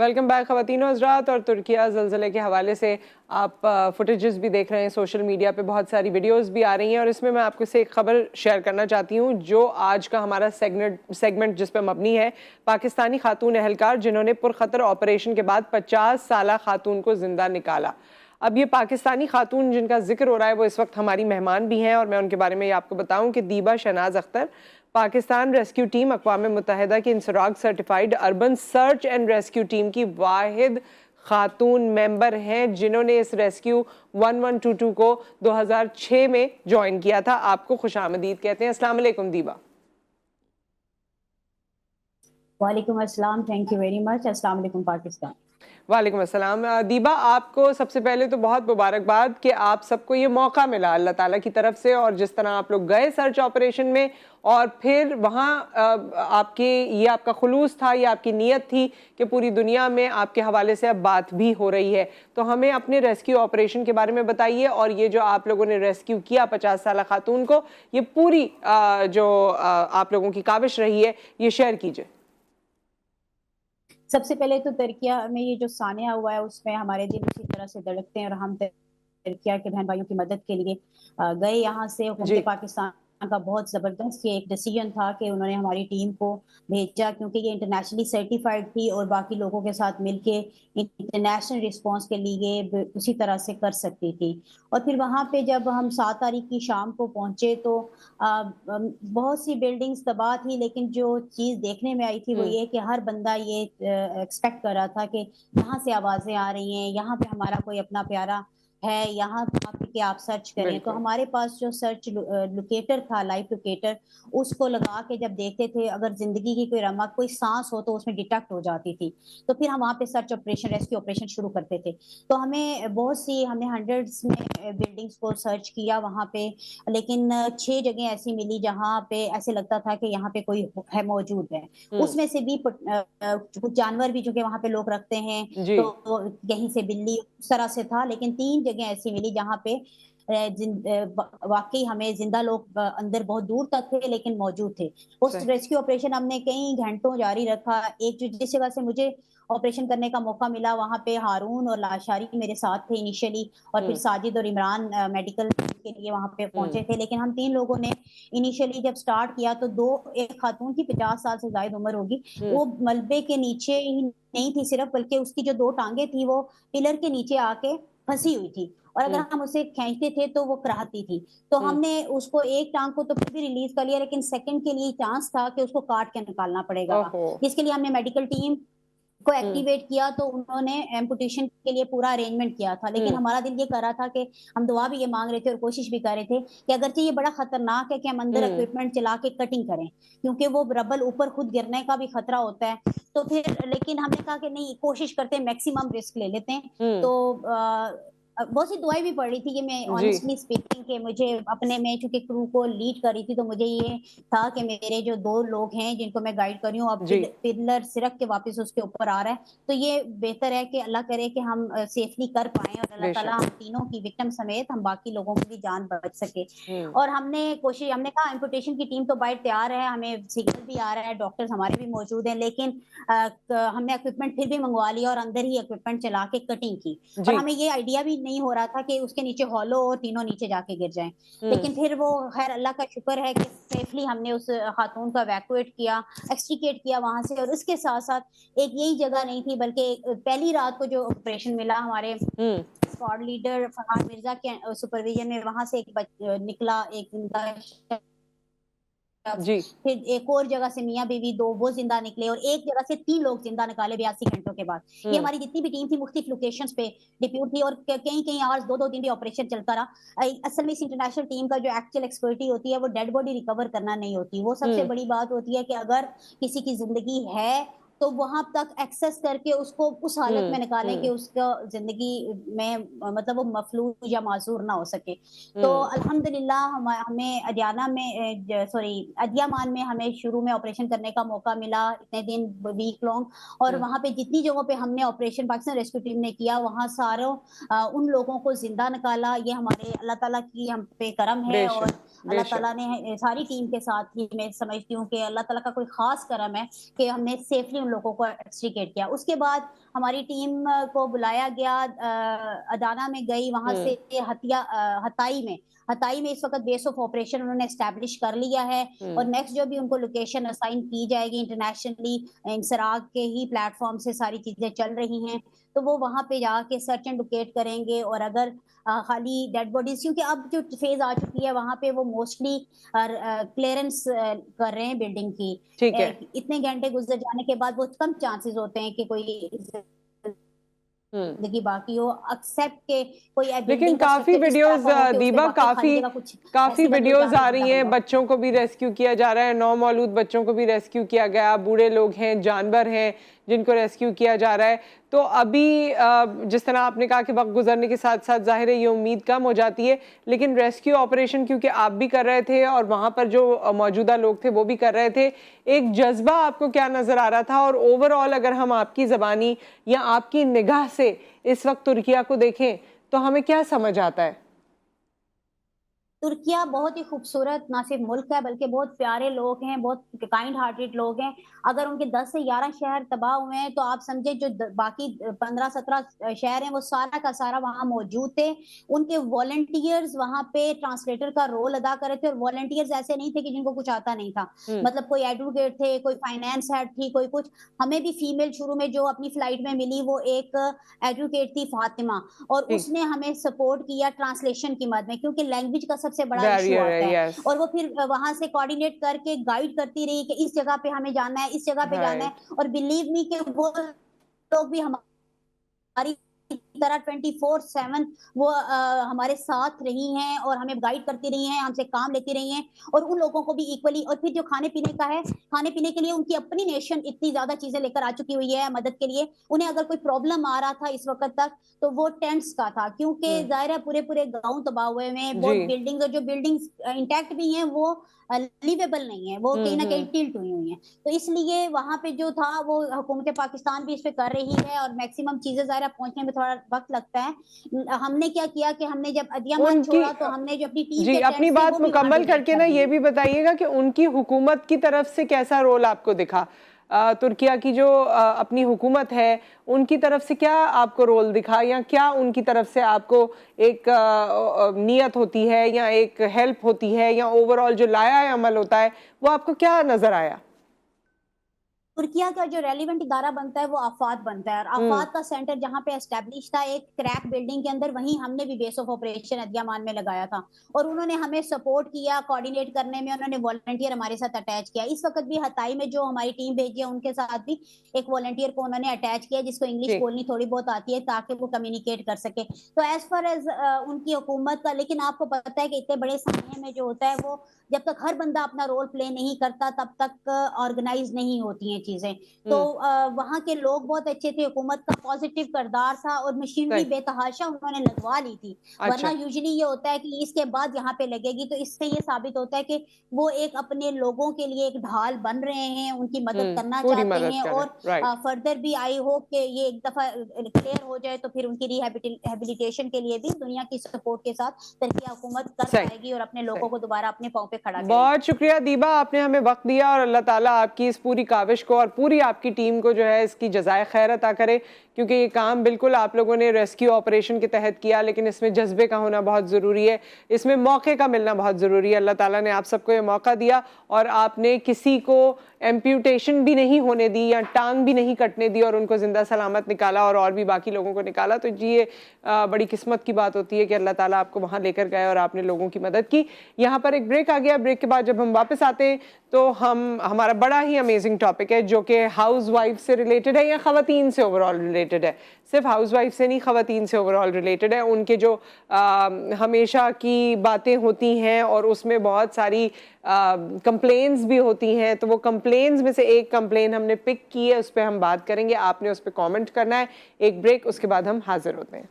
Welcome back ख़वातीन और हज़रात। और तुर्किया ज़लज़ले के हवाले से आप फुटेजेस भी देख रहे हैं, सोशल मीडिया पे बहुत सारी वीडियोस भी आ रही हैं और इसमें मैं आपको से एक ख़बर शेयर करना चाहती हूँ जो आज का हमारा सेगमेंट जिस पर मबनी है। पाकिस्तानी खातून एहलकार जिन्होंने पुरखतर ऑपरेशन के बाद 50 साला खातून को ज़िंदा निकाला। अब ये पाकिस्तानी खातून जिनका जिक्र हो रहा है वो इस वक्त हमारी मेहमान भी हैं और मैं उनके बारे में आपको बताऊँ कि दीबा शहनाज अख्तर पाकिस्तान रेस्क्यू टीम अक़वाम मुत्तहिदा की INSARAG certified urban search and rescue team की वाहिद खातून मेंबर हैं जिन्होंने इस रेस्क्यू 1122 को 2006 में ज्वाइन किया था। आपको खुशामदीद कहते हैं। अस्सलाम वालेकुम दीबा। वालेकुम अस्सलाम, थैंक यू वेरी मच। अस्सलाम वालेकुम पाकिस्तान। वालेकुम अस्सलाम। दीबा, आपको सबसे पहले तो बहुत मुबारकबाद कि आप सबको ये मौका मिला अल्लाह ताला की तरफ से, और जिस तरह आप लोग गए सर्च ऑपरेशन में और फिर वहाँ आपके ये आपका खुलूस था, ये आपकी नीयत थी कि पूरी दुनिया में आपके हवाले से अब बात भी हो रही है। तो हमें अपने रेस्क्यू ऑपरेशन के बारे में बताइए और ये जो आप लोगों ने रेस्क्यू किया 50 साला खातून को, ये पूरी जो आप लोगों की काविश रही है ये शेयर कीजिए। सबसे पहले तो तुर्किया में ये जो सानिया हुआ है उसमें हमारे दिल उसी तरह से धड़कते हैं और हम तुर्किया के बहन भाइयों की मदद के लिए गए। यहाँ से हुकूमत पाकिस्तान का बहुत जबरदस्त ये एक डिसीजन था कि उन्होंने हमारी टीम को भेजा, क्योंकि ये इंटरनेशनली सर्टिफाइड थी और बाकी लोगों के साथ मिलके इंटरनेशनल रिस्पांस के लिए उसी तरह से कर सकती थी। और फिर वहां पे जब हम 7 तारीख की शाम को पहुंचे तो बहुत सी बिल्डिंग्स तबाह थी, लेकिन जो चीज देखने में आई थी वो ये कि हर बंदा ये एक्सपेक्ट कर रहा था कि यहाँ से आवाजें आ रही हैं, यहाँ पे हमारा कोई अपना प्यारा है, यहाँ कि आप सर्च करें। तो हमारे पास जो सर्च लोकेटर था, लाइव लोकेटर, उसको लगा के जब देखते थे अगर जिंदगी की कोई रमक, कोई सांस हो तो उसमें डिटेक्ट हो जाती थी। तो फिर हम वहाँ पे सर्च ऑपरेशन, रेस्क्यू ऑपरेशन शुरू करते थे। तो हमने हंड्रेड्स में बिल्डिंग्स को सर्च किया वहाँ पे, लेकिन 6 जगह ऐसी मिली जहाँ पे ऐसे लगता था कि यहाँ पे कोई है, मौजूद है। उसमें से भी कुछ जानवर भी जो कि वहाँ पे लोग रखते हैं, तो कहीं से बिल्ली उस तरह से था, लेकिन 3 जगह ऐसी मिली जहाँ पे वाकई हमें जिंदा लोग अंदर बहुत दूर तक थे लेकिन मौजूद थे। उस रेस्क्यू ऑपरेशन हमने कई घंटों जारी रखा। एक जो जिस जगह से मुझे ऑपरेशन करने का मौका मिला वहां पे हारून और लाशारी मेरे साथ थे इनिशियली, और फिर साजिद और इमरान मेडिकल के लिए वहां पे पहुंचे थे। लेकिन हम 3 लोगों ने इनिशियली जब स्टार्ट किया तो एक खातून की 50 साल से ज्यादा उम्र होगी, वो मलबे के नीचे ही नहीं थी सिर्फ, बल्कि उसकी जो 2 टांगे थी वो पिलर के नीचे आके फंसी हुई थी, और अगर हम उसे खींचते थे तो वो कराहती थी। तो हमने उसको एक टांग को तो फिर भी रिलीज कर लिया, लेकिन सेकंड के लिए चांस था कि उसको काट के निकालना पड़ेगा। इसके लिए हमने मेडिकल टीम को एक्टिवेट किया, तो उन्होंने एम्पुटेशन के लिए पूरा अरेंजमेंट किया था। लेकिन हमारा दिल ये कर रहा था कि हम दुआ भी ये मांग रहे थे और कोशिश भी कर रहे थे कि अगरचे ये बड़ा खतरनाक है कि हम अंदर इक्विपमेंट चला के कटिंग करें, क्योंकि वो रबल ऊपर खुद गिरने का भी खतरा होता है। तो फिर लेकिन हमने कहा कि नहीं, कोशिश करते हैं, मैक्सिमम रिस्क ले लेते हैं। तो बहुत सी दुआएं भी पड़ रही थी कि मैं ऑनेस्टली स्पीकिंग के मुझे अपने में, चूंकि क्रू को लीड कर रही थी, तो मुझे ये था कि मेरे जो 2 लोग हैं जिनको मैं गाइड कर रही हूँ, अब पिलर सिरक के वापस उसके ऊपर आ रहा है, तो ये बेहतर है कि अल्लाह करे कि हम सेफली कर पाए और अल्लाह ताला हम तीनों की विक्टिम समेत हम बाकी लोगों की भी जान बच सके। और हमने कहा एम्पुटेशन की टीम तो बाइट तैयार है, हमें सिग्नल भी आ रहा है, डॉक्टर्स हमारे भी मौजूद हैं, लेकिन हमने इक्विपमेंट फिर भी मंगवा लिया और अंदर ही इक्विपमेंट चला के कटिंग की। और हमें ये आइडिया भी नहीं हो रहा था कि उसके नीचे हॉलो और तीनों नीचे जाके गिर जाएं। लेकिन फिर वो खैर अल्लाह का शुक्र है कि सेफली हमने उस खातून को इवैक्यूएट किया, एक्सट्रिकेट किया वहां से। और उसके साथ साथ एक यही जगह नहीं थी, बल्कि पहली रात को जो ऑपरेशन मिला हमारे स्क्वाड लीडर फरहान मिर्जा के सुपरविजन में, वहां से एक निकला, एक फिर एक और जगह से मियां बीवी 2 वो जिंदा निकले, और एक जगह से 3 लोग जिंदा निकाले 82 घंटों के बाद। ये हमारी जितनी भी टीम थी मुख्तलिफ लोकेशंस पे डिप्यूट थी, और कहीं आवर्स 2-2 दिन भी ऑपरेशन चलता रहा। असल में इस इंटरनेशनल टीम का जो एक्चुअल एक्सपर्टी होती है वो डेड बॉडी रिकवर करना नहीं होती, वो सबसे बड़ी बात होती है कि अगर किसी की जिंदगी है तो वहां तक एक्सेस करके उसको उस हालत में निकालें कि उसका जिंदगी में मतलब वो मफलूज या माजूर ना हो सके। तो अल्हम्दुलिल्लाह हमें अदियामान में हमें शुरू में ऑपरेशन करने का मौका मिला, इतने दिन वीक लॉन्ग। और वहां पे जितनी जगहों पे हमने ऑपरेशन पाकिस्तान रेस्क्यू टीम ने किया, वहां सारों उन लोगों को जिंदा निकाला। ये हमारे अल्लाह ताला की हम पे करम है, और अल्लाह ताला ने सारी टीम के साथ ही, मैं समझती हूँ कि अल्लाह ताला का कोई खास करम है कि हमने सेफली उन लोगों को एक्सट्रिकेट किया। उसके बाद हमारी टीम को बुलाया गया, अदाना में गई, वहां से हताई में इस वक्त बेस ऑफ ऑपरेशन उन्होंने एस्टैब्लिश कर लिया है। और नेक्स्ट जो भी उनको लोकेशन असाइन की जाएगी इंटरनेशनली, इंसराग के ही प्लेटफॉर्म से सारी चीजें चल रही हैं, तो वो वहां पे जाके सर्च एंड लोकेट करेंगे। और अगर खाली डेड बॉडीज, क्योंकि अब जो फेज आ चुकी है वहां पे वो मोस्टली क्लियरेंस कर रहे हैं बिल्डिंग की। ठीक है। इतने घंटे गुजर जाने के बाद वो कम चांसेस होते हैं कि कोई जिंदगी बाकी हो, एक्सेप्ट के कोई लेकिन काफी वीडियोस दीबा, काफी वीडियोस आ रही हैं, बच्चों को भी रेस्क्यू किया जा रहा है, नौमौलूद बच्चों को भी रेस्क्यू किया गया, बूढ़े लोग हैं, जानवर हैं जिनको रेस्क्यू किया जा रहा है। तो अभी जिस तरह आपने कहा कि वक्त गुजरने के साथ साथ जाहिर है ये उम्मीद कम हो जाती है, लेकिन रेस्क्यू ऑपरेशन क्योंकि आप भी कर रहे थे और वहां पर जो मौजूदा लोग थे वो भी कर रहे थे, एक जज्बा आपको क्या नजर आ रहा था? और ओवरऑल अगर हम आपकी जबानी या आपकी निगाह से इस वक्त तुर्किया को देखें तो हमें क्या समझ आता है? तुर्किया बहुत ही खूबसूरत ना सिर्फ मुल्क है बल्कि बहुत प्यारे लोग हैं, बहुत काइंड हार्टेड लोग हैं। अगर उनके 10 से 11 शहर तबाह हुए हैं तो आप समझे जो बाकी 15-17 शहर हैं वो सारा का सारा वहां मौजूद थे। उनके वॉलंटियर्स वहां पे ट्रांसलेटर का रोल अदा कर रहे थे, और वॉलंटियर्स ऐसे नहीं थे कि जिनको कुछ आता नहीं था। मतलब कोई एडवोकेट थे, कोई फाइनेंस हेड थी, कोई कुछ। हमें भी फीमेल शुरू में जो अपनी फ्लाइट में मिली वो एक एडवोकेट थी, फातिमा, और उसने हमें सपोर्ट किया ट्रांसलेशन की मदद में, क्योंकि लैंग्वेज का सबसे बड़ा इशू आता है। और वो फिर वहां से कोऑर्डिनेट करके गाइड करती रही कि इस जगह पे हमें जाना है, इस जगह पे जाना है। और बिलीव मी कि वो लोग भी हमारी तरह 24/7 वो हमारे साथ रही हैं और हमें गाइड करती रही हैं, हमसे काम लेती रही हैं, और उन लोगों को भी इक्वली। और फिर जो खाने पीने का है, खाने पीने के लिए उनकी अपनी नेशन इतनी ज्यादा चीजें लेकर आ चुकी हुई है मदद के लिए। उन्हें अगर कोई प्रॉब्लम आ रहा था इस वक्त तक तो वो टेंट्स का था, क्योंकि जाहिर है पूरे पूरे गांव तबाह हुए हैं, बहुत बिल्डिंग, जो बिल्डिंग्स इंटैक्ट भी हैं वो लिवेबल नहीं है, वो कहीं ना कहीं टिल्ट हुई हैं। तो इसलिए वहां पे जो था वो हुकूमत पाकिस्तान भी इस पे कर रही है, और मैक्सिमम चीजें ज़ाहिर पहुंचने में थोड़ा वक्त लगता है। हमने क्या किया कि हमने जब अदियामान छोड़ा तो हमने जो अपनी टीम जी अपनी बात मुकम्मल करके ना ये भी बताइएगा कि उनकी हुकूमत की तरफ से कैसा रोल आपको दिखा? तुर्किया की जो अपनी हुकूमत है उनकी तरफ से क्या आपको रोल दिखा, या क्या उनकी तरफ से आपको एक नियत होती है या एक हेल्प होती है, या ओवरऑल जो लाया अमल होता है वो आपको क्या नजर आया? तुर्किया का जो रेलिवेंट इदारा बनता है वो आफात बनता है, और आफात का सेंटर जहाँ पे एस्टेब्लिश था एक क्रैक बिल्डिंग के अंदर, वहीं हमने भी बेस ऑफ ऑपरेशन अदियामान में लगाया था। और उन्होंने हमें सपोर्ट किया कोऑर्डिनेट करने में, उन्होंने वॉलंटियर हमारे साथ अटैच किया। इस वक्त भी हताई में जो हमारी टीम भेजी है उनके साथ भी एक वॉलंटियर को उन्होंने अटैच किया जिसको इंग्लिश बोलनी थोड़ी बहुत आती है, ताकि वो कम्युनिकेट कर सके। तो एज फार एज उनकी हुकूमत का, लेकिन आपको पता है कि इतने बड़े सामने में जो होता है वो जब तक हर बंदा अपना रोल प्ले नहीं करता तब तक ऑर्गेनाइज नहीं होती हैं चीजें। तो वहां के लोग बहुत अच्छे थे, हुकूमत का पॉजिटिव किरदार था, और मशीनरी बेतहाशा उन्होंने लगवा ली थी। वरना यूजुअली ये होता है कि इसके बाद यहाँ पे लगेगी, तो इससे ये साबित होता है कि वो एक अपने लोगों के लिए एक ढाल बन रहे हैं, उनकी मदद करना चाहते हैं। और फर्दर भी आई होप कि ये एक दफा क्लियर हो जाए तो फिर उनकी रिहेबिलिटेशन के लिए भी दुनिया की सपोर्ट के साथ तुर्की हुकूमत कर पाएगी और अपने लोगों को दोबारा अपने पांव पे खड़ा करेगी। बहुत शुक्रिया दीबा, आपने हमें वक्त दिया, और अल्लाह ताला आपकी इस पूरी काविश को और पूरी आपकी टीम को जो है इसकी जज़ाए खैर अता करे, क्योंकि ये काम बिल्कुल आप लोगों ने रेस्क्यू ऑपरेशन के तहत किया, लेकिन इसमें जज्बे का होना बहुत ज़रूरी है, इसमें मौके का मिलना बहुत ज़रूरी है। अल्लाह ताला ने आप सबको ये मौका दिया और आपने किसी को एम्प्यूटेशन भी नहीं होने दी या टांग भी नहीं कटने दी और उनको ज़िंदा सलामत निकाला और भी बाकी लोगों को निकाला। तो जी ये बड़ी किस्मत की बात होती है कि अल्लाह ताला आपको वहाँ लेकर गए और आपने लोगों की मदद की। यहाँ पर एक ब्रेक आ गया, ब्रेक के बाद जब हम वापस आते हैं तो हमारा बड़ा ही अमेजिंग टॉपिक है जो कि हाउस वाइफ से रिलेटेड है या ख़वातीन से ओवरऑल रिलेटेड है। सिर्फ हाउस वाइफ से नहीं, ख़वातीन से ओवरऑल रिलेटेड है। उनके जो हमेशा की बातें होती हैं और उसमें बहुत सारी कंप्लेन्स भी होती हैं, तो वो कंप्लेन्स में से एक कंप्लेन हमने पिक की है, उस पर हम बात करेंगे, आपने उस पर कॉमेंट करना है। एक ब्रेक, उसके बाद हम हाजिर होते हैं।